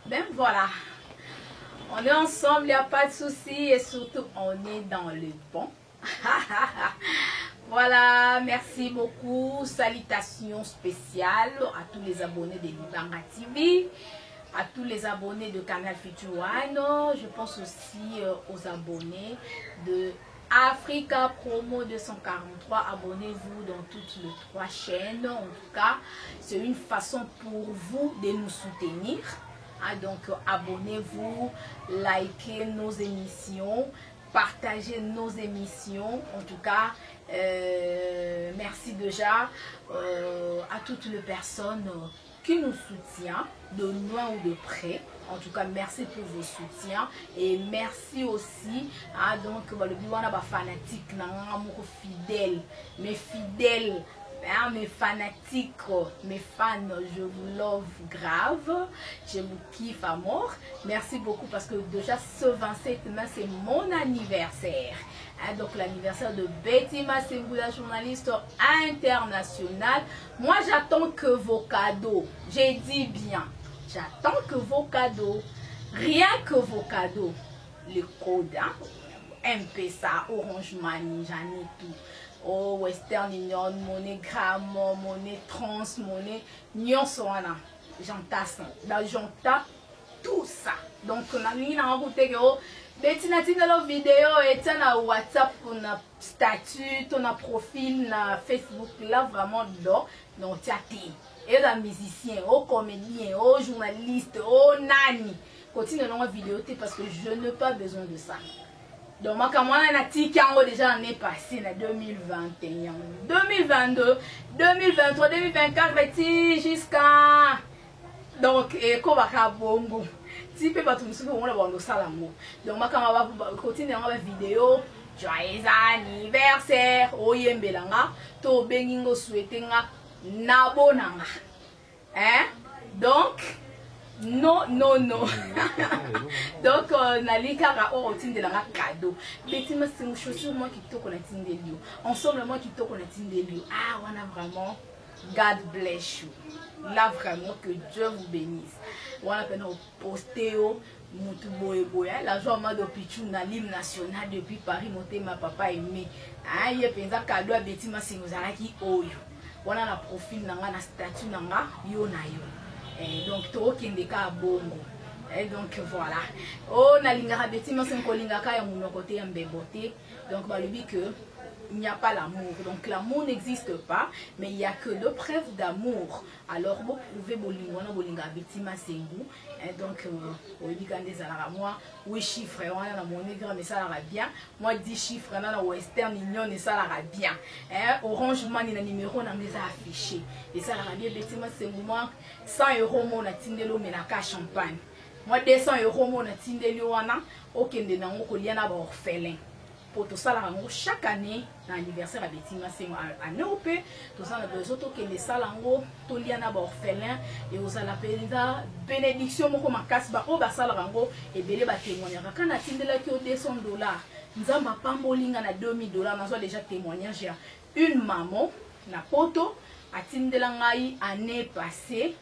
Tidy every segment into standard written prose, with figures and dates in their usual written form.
Ben voilà. On est ensemble, il n'y a pas de souci. Et surtout, on est dans le bon. Voilà, merci beaucoup. Salutations spéciales à tous les abonnés de Libanga TV, à tous les abonnés de Canal Future One. Je pense aussi aux abonnés de Africa Promo 243. Abonnez-vous dans toutes les 3 chaînes. En tout cas, c'est une façon pour vous de nous soutenir. Donc, abonnez-vous, likez nos émissions, partagez nos émissions. En tout cas, merci déjà à toutes les personnes qui nous soutiennent, de loin ou de près. En tout cas, merci pour vos soutiens. Et merci aussi à donc, le biwana ba fanatique, fidèles, mes fidèles. Mes fanatiques, mes fans, je vous love grave, je vous kiffe à mort. Merci beaucoup parce que déjà ce 27 mai c'est mon anniversaire. Donc l'anniversaire de Betty Massengou, la journaliste internationale. Moi j'attends que vos cadeaux, j'ai dit bien, j'attends que vos cadeaux, rien que vos cadeaux, le code, M-Pesa, Orange Money, j'en ai tout. Oh, Western Union, monnaie gramme, monnaie trans, monnaie nyonsona. J'entasse, j'entape tout ça. Donc, on a mis en route que Betty n'a pas vidéo et na WhatsApp, on a statut, on a profil, na Facebook, là vraiment dedans. Donc, tu as et la musicien, oh comédien, oh journaliste, oh nani. Continue dans vidéo parce que je n'ai pas besoin de ça. Donc, moi, quand on a dit déjà l'année passée, en 2021, 2022, 2023, 2024, jusqu'à. Donc, et qu'on va faire bongo. Si peut pas tout ce qu'on a dans salamo. Donc, moi, quand on va continuer dans la vidéo, joyeux anniversaire, oyembelanga, to bengingo souhaitenga, nabonanga. Hein? Donc, non. Donc, nalika on de la cadeau. Betty ma c'est une chaussure moi qui toque la tinde lieu. Ensemble moi qui toque la tinde lieu. Ah, on a vraiment God bless you. Là vraiment que Dieu vous bénisse. On a peine posté au mutu boya. La joie m'a de pichou na l'hymne national depuis Paris monté ma papa aimé. Ah, il y a pensa cadeau à Betty ma c'est nous qui oyo. On a la profil nanga na statut nanga yo na yo. Et donc, tu as bongo. Et donc, voilà. Oh, na Betty, mais c'est un kolingaka et mon côté en béboté. Donc, bah, lui que il n'y a pas l'amour. Donc, l'amour n'existe pas, mais il n'y a que deux preuves d'amour. Alors, vous pouvez bolinga Betty Massengou. Et donc, oui, moi, 8 chiffres, on a mon nègre, mais ça ira bien. Moi, 10 chiffres, on a Western Union, et ça ira bien. Orange Money, le numéro, on a les affichés. Et ça ira bien, Betty Massengou, moi, 100 €, on a tindelo, mais la champagne. Moi, 200 €, on a tindelo, on a aucun de nous, on a orphelin. Pour tout ça, chaque année, l'anniversaire à Betty Massengou à Neupe, tout ça, les autres qui les salango, tout lien à orphelin, et aux la bénédiction, mon comme casse, au basalango, et belé ba témoigner. Quand on a tindela qui au $200, nous avons pas molinga na $2000, nous avons déjà témoignage. Une maman, na poto, a tindela ngai année passée.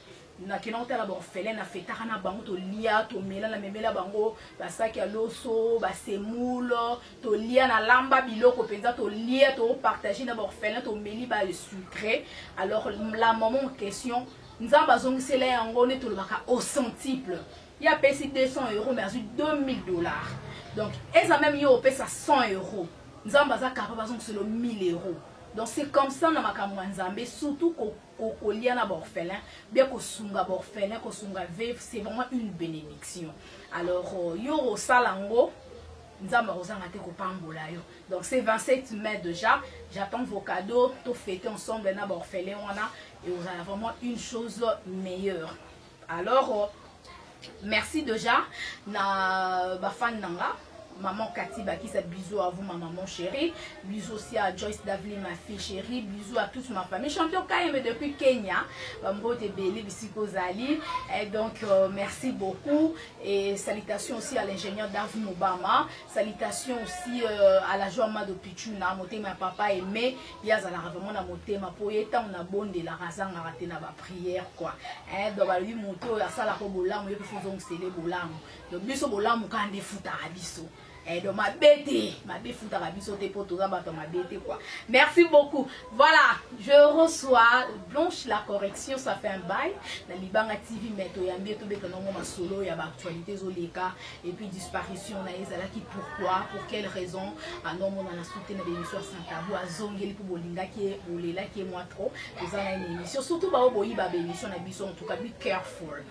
Na kinota la orphelin na fetaka na bango to lia to mela na memela bango basaki ya loso ba semulo to lia na lamba biloko penza to lia to partager na orphelin to meli ba le sucré. Alors la maman en question nzamba zongisela yango ne to le baka au centuple. Il a payé 200 €, mais a eu $2000. Donc eza même yo pesa 100 €. Nzamba za capable zongisela 1000 €. Donc c'est comme ça dans ma Nzambe, surtout qu'au lien à l'orphelin, bien qu'au sunga orphelin, qu'au sunga veuve, c'est vraiment une bénédiction. Alors, yo au salango, Nzamba rozangate ko pambola yo. Donc c'est 27 mai déjà, j'attends vos cadeaux, tout fêter ensemble dans l'orphelin, et vous avez vraiment une chose meilleure. Alors, merci déjà na ba fan nanga. maman Cathy Bakisa, bisous à vous ma maman chérie, bisous aussi à Joyce Davli ma fille chérie, bisous à toute ma famille. Champion KM depuis Kenya, et donc merci beaucoup et salutations aussi à l'ingénieur David Obama, salutations aussi à la Joama de Pichuna, ma papa aimé, yazala vraiment na motema po yeta on a bondé la razanga raté na ba prière quoi. Donc lui moto ya sala ko bolamu yepi fozong sele bolamu. Donc biso bolamu kande futa biso. Donc ma futa biso te poto za bato ma bête quoi. Merci beaucoup. Voilà, je reçois Blanche la correction, ça fait un bail. Na Libanga TV meto ya mbieto beka no ma solo ya ba actualité zoleka et puis disparition na ezala ki pourquoi, pour quelle raison, non mon na souté na émission sans tabou azongeli pour bolinga ki bolela ki moi trop. Vous avez une émission surtout ba boyi ba émission na biso en tout cas be careful.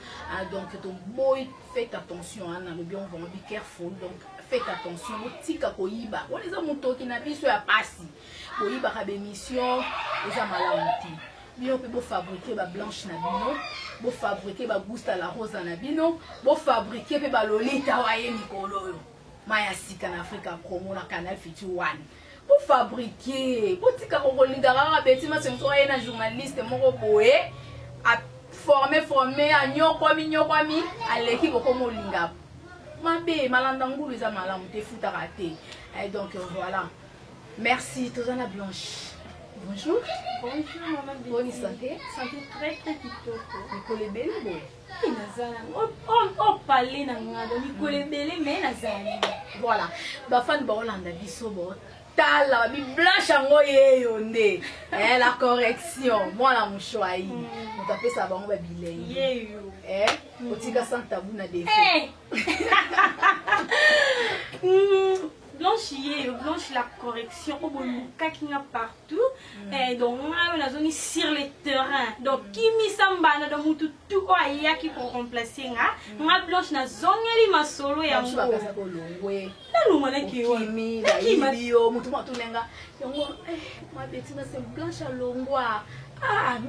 Donc ton boy faites attention na le bien on va be careful donc faites attention tika koyiba on les a montoki na biso ya pasi koyiba ka émission eza malamuti bino pe bo fabriquer ba blanche na bino bo fabriquer ba gusta la rosa na bino bo fabriquer pe ba lolita wa ye mikolo maya sika na Africa promo na Canal Future 1 bo fabriquer bo tika ko linga ka betima senso ye na journaliste moko boye a former a nyokwami aleki boko molinga mabe malandangulu za malamu te futa raté. Et donc voilà. Merci Tozana Blanche. Bonjour. Bonjour maman. Bonne santé. Santé très kitoko. Nicole Belle bo. Nazala. Oh parler na ngado Nicole Belle mais nazala. Voilà. Ba fan ba Hollande biso bo. Tala bi Blanche ngo yeyo nde. La correction. Moi la mouchoai. On t'appelle ça ba ngo ba bilei. Yeyo. Otika sans tabou na défait. Blanche yeyo, Blanche la correction au boluka qui n'a partout. Donc on a zone sur le terrain. Donc qui mi samba na do mutu tout oya qui pour remplacer nga. Nga Blanche na zongeli masolo ya ngo. Na lumana ki yo. Kimi na ibio mutu matulenga. Yango ma betina c'est Blanche alongwa.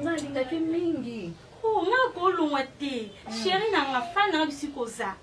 Nga linga ke mingi. Oh, nga ko longwa te. Chérie na nga fan na bisiko za.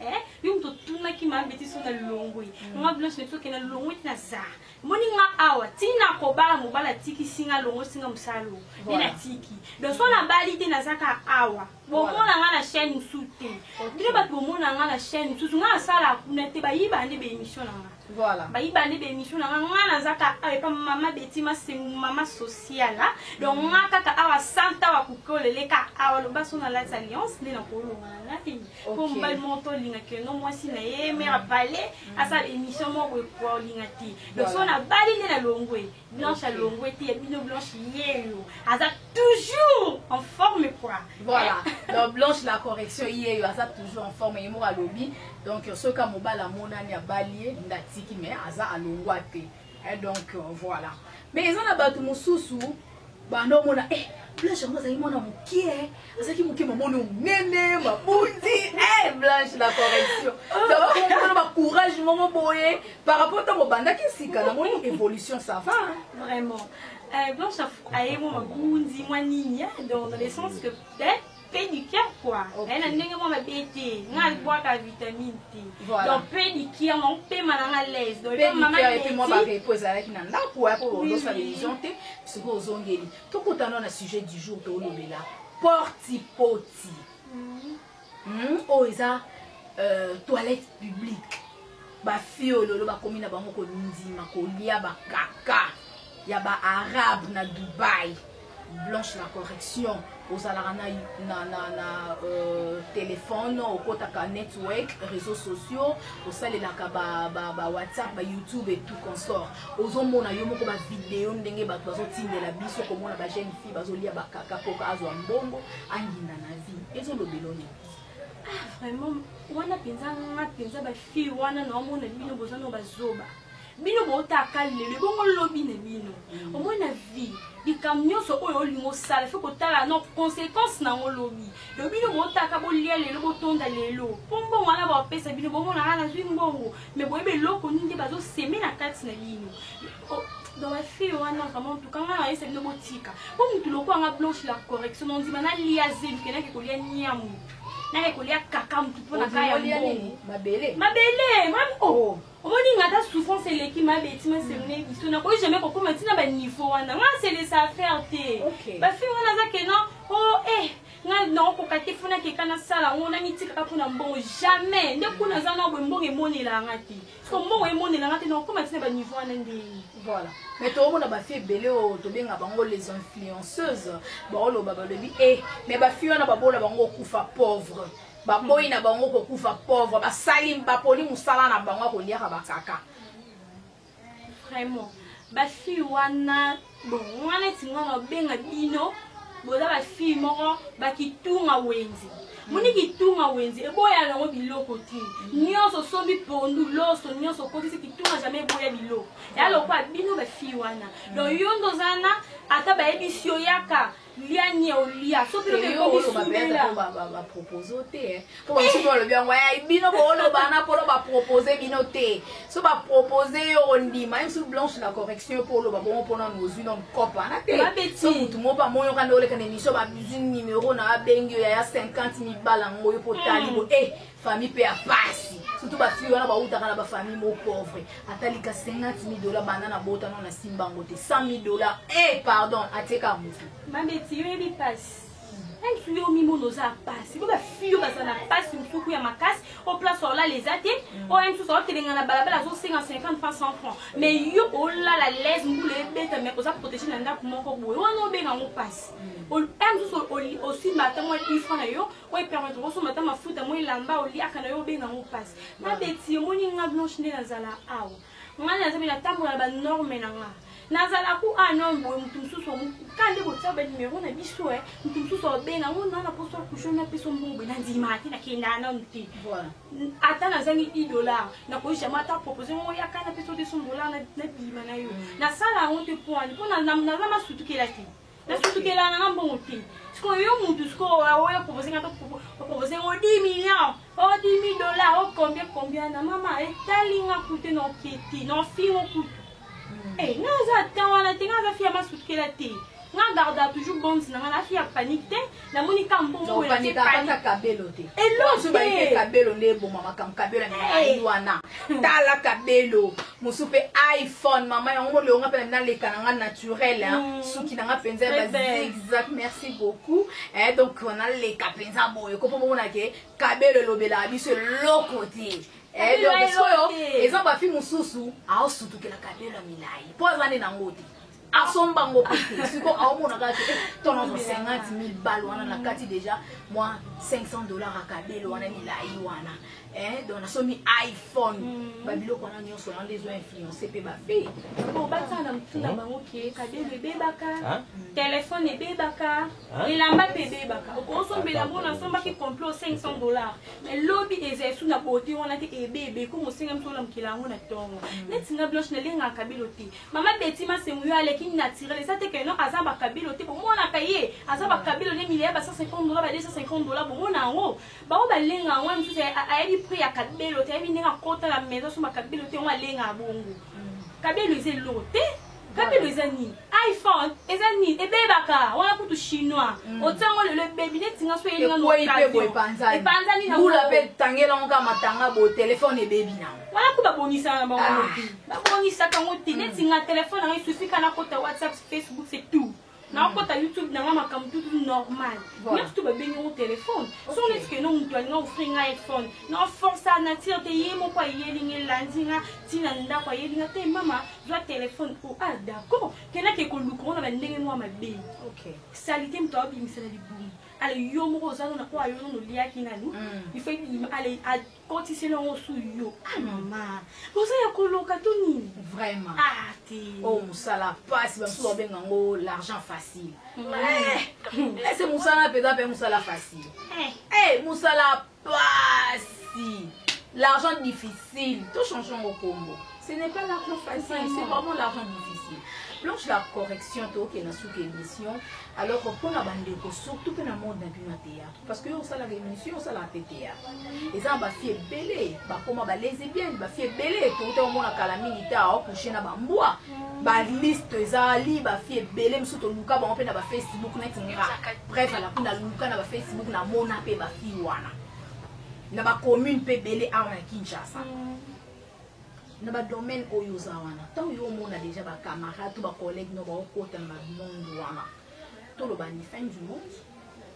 Yo mto tuna ki ma beti so na longwe. Nga Blanche ne to ke na longwe na za. Moni nga awa tina ko bala mobala tiki singa longo singa musalo. Nina tiki. Donc so na bali te na zaka awa. Bo mona nga na chaîne soute. Dile ba bo mona nga na chaîne soute nga sala kunete ba yiba ande be émission na nga. Voilà. Ba yiba ande be émission na nga na zaka avec mama betima c'est mama sociale. Donc nga kaka awa santa wa kukolele ka awa lo baso na la alliance ni na ko lo nga ti. Ko mbal monto linga ke no moi si na ye me rapale asa émission mo ko linga ti. Donc so na bali na longwe. Blanche à longwe ti bino Blanche yeyo. Asa toujours en forme quoi. Voilà. Donc Blanche la correction yeyo asa toujours en forme yemo à lobby. Donc ce ka mobala monani a balié ndatiki mais asa alongwa te. Et donc voilà. Mais ils ont abattu mususu bando mona Blanche ngo za imona mukie azaki mukie mamoni nene mabundi Blanche la correction. Donc on a courage mon boye par rapport à banda qui sika na moni évolution ça va vraiment. Blanche a aimé ma bundi moi niña dans le sens que peut-être pédicure quoi. Elle a n'engagé ma bête, n'a boire la vitamine T. Donc pédicure, mon paix malanga l'aise. Donc maman et puis moi bah repose avec nanda pour l'autre télévision T. Ce que aux ongeli. Tout quand on a sujet du jour de l'obéla. Porti poti. Oh isa toilette publique. Ba fio lolo ba komina ba moko ndima ko lia ba kaka. Ya ba arabe na Dubaï. Blanche la correction aux alarana na téléphone au kotaka network réseaux sociaux au sale la ba WhatsApp ba YouTube et tout consort aux omona yo moko ba vidéo ndenge ba bazo tindela biso komona ba jeune fille bazo lia ba kaka poka azwa mbongo angina na vie ezo lobeloni vraiment wana penza ba fille wana na omona bino bozano bazoba bino bota kalele bongo lobi ne bino au moins na vie di camion so oyo lingo sala faut ko tala no conséquence na ngolobi do bino bota ka bolia lelo botonda lelo pombo wana ba pesa bino bongo na na zwi mbongo mais boyebe loko ninde bazo semer na kati na bino dans la fille wana vraiment tout quand na ese bino botika po mutu loko anga Blanche la correction on dit mana liazel kena ke kolia nyamu na ke kolia kaka mutu pona kaya mbongo mabele mam omoni ngata souffrance eleki mabeti masengune biso nakoki jamais kokoma ntina baniveau wana nga se laisse affaire te bafi wana aza ke non o nga nakokoka te fona keka nasala ngo na mitikaka mpona mbongo jamais nde kuna aza na boye mbongo emonelanga te so mbongo emonelanga te nakokoma ntina baniveau wana ndeni voilà mais toomona bafi ebele oyo tobenga bango les influenceuses baoloba balobi mais bafi wana babola bango okufa pauvre baboyi na bango kokufa pauvre basali bapoli mosala na bango akoliaka bakaka vraiment bafi wana bon wana etinga na obenga bino boza bafi moko bakitunga wenzi moni kitunga wenzi eboya nango biloko te nyonso sombi pondu loso nyonso kotisi kitunga jamais eboya biloko yalokwa bino bafi wana donc yo ndozana ata bayebisi oyaka lia nye olia so pilo ke kobisubela ba propose te po ba subelo byango ya bino bolo bana polo ba proposer bino te so ba proposer yo ndima même sous blanche la correction pour lo ba bon pona nozu non kopa na te so mutu mo ba moyo kana ole kana émission ba usine numéro na bengi ya 50,000 bala ngoyo potali bo famille pe a pasi surtout ba fille wana ba utaka na ba famille mo pauvre atalika 50,000 $, banana bota non na simbango te 100,000 $, pardon ateka mutu mabeti yo ebi pasi même yo mimo noza pasi bo ba fille baza na pasi musuku ya makasi au place ola les ate o même sous so telenga na balabala zo 50 francs 100 francs mais yo ola la laisse mbule beta mais oza protéger na ndako moko boye wana obenga ngo pasi aussi matin moi il francs na yo ouais permettre so matin mafuta moi lamba oli akana yo benga ngo pasi mabeti yo moni nga blanche ne nazala awo ngana nazabi na tambola ba norme na nga nazala ku anombo mutu mususu kandi kotia ba numéro na biso mutu mususu benga ngo na poso kushona peso mbongo na ndima ati na kenda na mti voilà ata nazangi $1 na ko jamais ta proposer ngo yakana peso $200 na bima na yo na sala ngo te point pona na zama sutukela te na sutukela na mbongo te sko yo mutu sko oya proposer ngato proposer ngo 10 millions oh $10,000 oh combien na mama etalinga kute no keti no fingo kutu naza tawana te naza fia masukela te nga garda toujours bonne na nga fia panique te na moni kambo wala te panique kabelo te elo ba ike kabelo ne bo mama kam kabelo na iwana tala kabelo musupe iPhone mama yango le nga pe na le kananga naturel suki na nga penza ba exact merci beaucoup donc on a les kapenza boye ko po mona ke kabelo lobela biso lokote donc soyo eza ba fi mususu a osutukela kabelo milai po azane na ngoti asomba ngo pete siko aomona kati tono 50,000 balles wana na kati déjà moi $500 a kabelo wana milai wana donc nasomi iPhone babiloko wana nyonso na les influencer pe ba fe bo batana mtuna bango ke kabelo ebebaka téléphone ebebaka elamba pe ebebaka okosombela bona somba ki complot $500 mais lobby ezesu na boti wana te ebebe ko mosinga mtola mkilango na tongo netinga blanche na lenga kabelo te mama beti masemu yo aleki naturel ça te que non azaba kabelo te bomona kaye azaba kabelo ne milliard ba $150 ba $250 bomona ngo ba o balenga ngo mtu ayebi prix ya kabelo te yebi ninga kota la maison so makabelo te ngo alenga bongo kabelo eze lote kabelo eza ni iPhone eza ni ebebaka wana kutu chinois otango le baby netinga so yelinga no epanza ni bula pe tangela ngo matanga bo téléphone ebebi na wana ku babonisa na bango te babonisa kango te netinga téléphone na suffit kana kota WhatsApp Facebook c'est tout na kota YouTube na mama kam tout normal nyonso to babengi ngo téléphone so on est que non mutu alinga offrir nga iPhone na force à nature te yemo kwa yelinga landinga tina ndako yelinga te mama doit téléphone oh d'accord kena ke koluko na bandenge mo mabe OK salité mto abimisa na libumu ale yo moko zano na kwa yo no liaki nanu il faut aller à cotiser longo su yo mama boza ya koloka to nini vraiment te oh musala passe ba so benga ngo l'argent facile c'est musala peda pe musala facile musala passe l'argent difficile tout changeons au combo ce n'est pas l'argent facile c'est vraiment l'argent difficile Blanche la correction qui est dans cette émission. Alors pour la bande surtout pour le monde d'un théâtre parce que ça la émission ça la théâtre et ça va faire belé ba comment ba lesbienne ba faire belé tout le monde a calamité à coucher na bamboa ba liste za li ba faire belé msuto luka ba on peut na ba Facebook na tinga bref la kuna luka na ba Facebook na mona pe ba fi wana na ba commune pe belé a na Kinshasa na ba domaine oyo zawana tant yo mona déjà ba camarades ou ba collègues no ba okota na monde wana tout le bani fin du monde.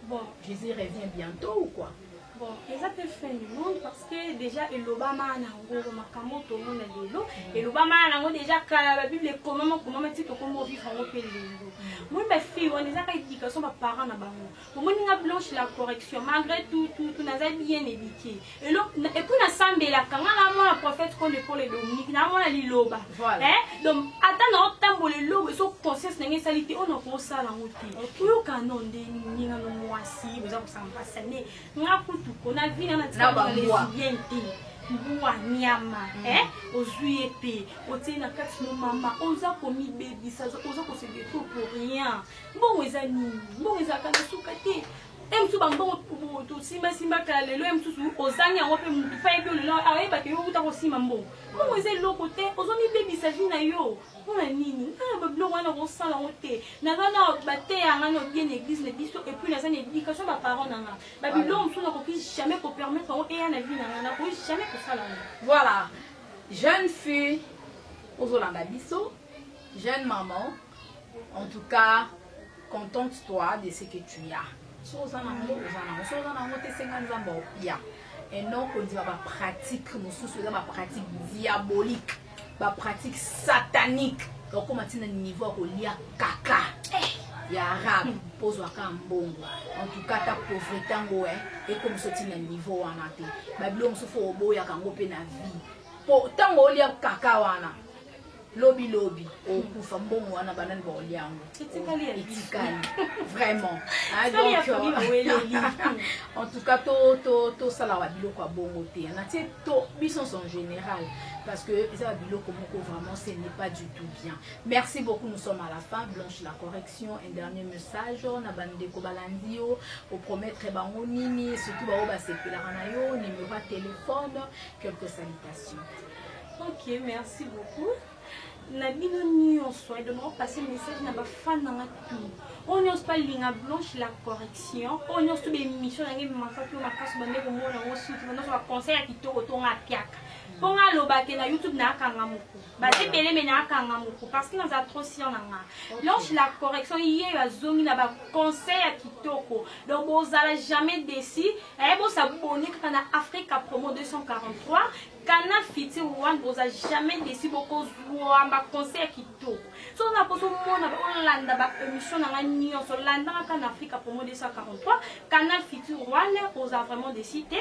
Bon, Jésus revient bientôt ou quoi? Bon, eza pe fin du monde parce que déjà elobama nango makambo to mona lelo elobama nango déjà kala ba Bible comment ti to komo vivre ngo pe lelo. Moi ba fille on eza ka éducation ba parents na bango. Bomoni nga Blanche la correction malgré tout naza bien éduqué. Et puis na sambela kanga na moi prophète qu'on pour les Dominique na moi liloba. Donc attends na tambola lobo so conscience na ngesalite on ko sala ngote. Oyo kanonde ninga no mwasi boza ko samba sane. Nga on a vu dans les lesbiennes mbuwa nyama ozwi ete otie na kati no mama oza komi baby ça oza ko se détruire pour rien bon eza nini bon eza kana suka te emsu bango to simba kala lelo emsu ozanya yango pe mutu pa ebi lelo ayeba ke yo uta ko sima mbo bon eza loko te ozomi baby ça vie na yo on a nini ba blo wana ko sala ote na kana bate yanga no bien église le biso et puis na sana éducation ba parents nanga ba blo msu na ko jamais ko permettre on e na vie nanga na ko jamais ko sala. Voilà, jeune fille ozolanda biso, jeune maman, en tout cas contente-toi de ce que tu as. Et non qu'on dit ma pratique ma pratique diabolique, ma pratique satanique. Donc comme tu as un niveau où il y a caca, il y a arabe, pose waka mbongo. En tout cas ta pauvreté ngo et comme ça tu as un niveau wana te. Babylon se faut oboya kango pe na vie. Pour tango il y a caca wana. Lobby okufa mbongo wana banani ba oliango itikali vraiment donc en tout cas to sala wa biloko ya bongo te na tie to bisons en général parce que ça biloko moko vraiment ce n'est pas du tout bien. Merci beaucoup, nous sommes à la fin. Blanche la correction, un dernier message na bande ko balandio au promettre bango nini surtout ba ba sepela na yo numéro de téléphone, quelques salutations. OK, merci beaucoup. Na bino nyonso et donc passer message na ba fan na tout on n'ose pas linga Blanche la correction on n'ose tout des missions ngi mafaki makaso bande ko mona ngo suti bando ba conseil kitoko to nga piaka ponga lobake na YouTube na kanga muku ba tepele me na kanga muku parce que nous a trop si on nga Blanche la correction hier ya zongi na ba conseil kitoko donc bozala jamais déci et bon s'abonner kana Africa Promo 243 Canal Fiti One vous a jamais décidé beaucoup de conseils qui tout. So on a posé mon Hollande ba émission dans la Union sur Hollande en Afrique pour moi 243 Canal Fiti One vous a vraiment décidé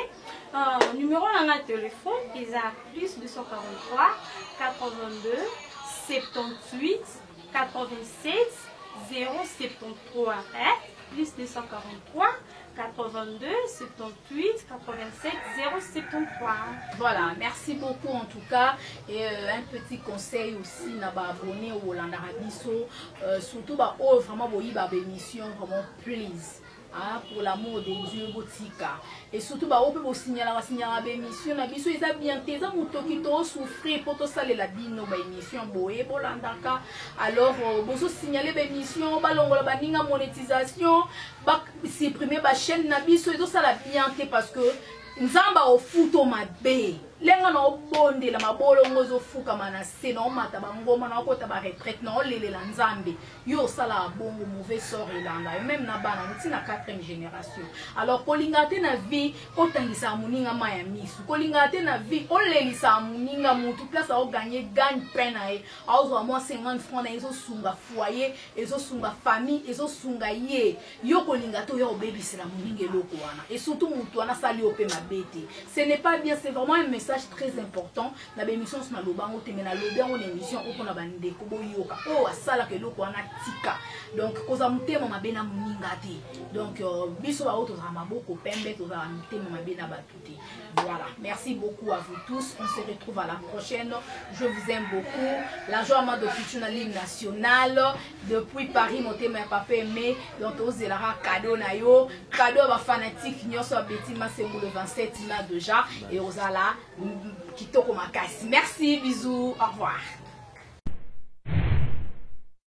numéro dans le téléphone ils a plus 243 82 78 87 073 plus 243 82 78 87 073. Voilà, merci beaucoup en tout cas. Et un petit conseil aussi, n'a pas abonné au Hollande Arabiso, surtout bah oh vraiment boyi bah émission vraiment please. Ah, pour l'amour de Dieu botika et surtout bah on peut signaler émission na biso eza bien te za muto ki to souffrir pour to saler la bino ba émission boye bolandaka alors bozo signaler ba émission balongola baninga monétisation ba supprimer ba chaîne na biso ezo sala bien te parce que nzamba o futo mabe lenga na obonde la mabolo ngozo fuka mana se no mata bangoma na kota ba retraite na olele la nzambe yo sala bongo mauvais sort elanga même na bana muti na 4e génération alors kolingate na vie otangisa muninga maya misu kolingate na vie olelisa muninga mutu place a gagner gagne peine na e azo moi 50 francs na ezo sunga foyer ezo sunga famille ezo sunga ye yo kolingate yo baby la muninga loko wana et surtout mutu wana sali ope mabete ce n'est pas bien, c'est vraiment un message très important na l'émission sur le bango te na lobe on émission au na bande ko boyoka o asala ke loko wana tika donc koza mutema mabena muninga te donc biso ba auto za maboko pembe to za mutema mabena batuti. Voilà, merci beaucoup à vous tous, on se retrouve à la prochaine, je vous aime beaucoup. La joie de futur l'hymne national depuis Paris motema papa aimé donc ozelara cadeau na yo cadeau ba fanatique nyoso betima c'est le 27 là déjà et ozala kitoko makasi. Merci, bisous, au revoir.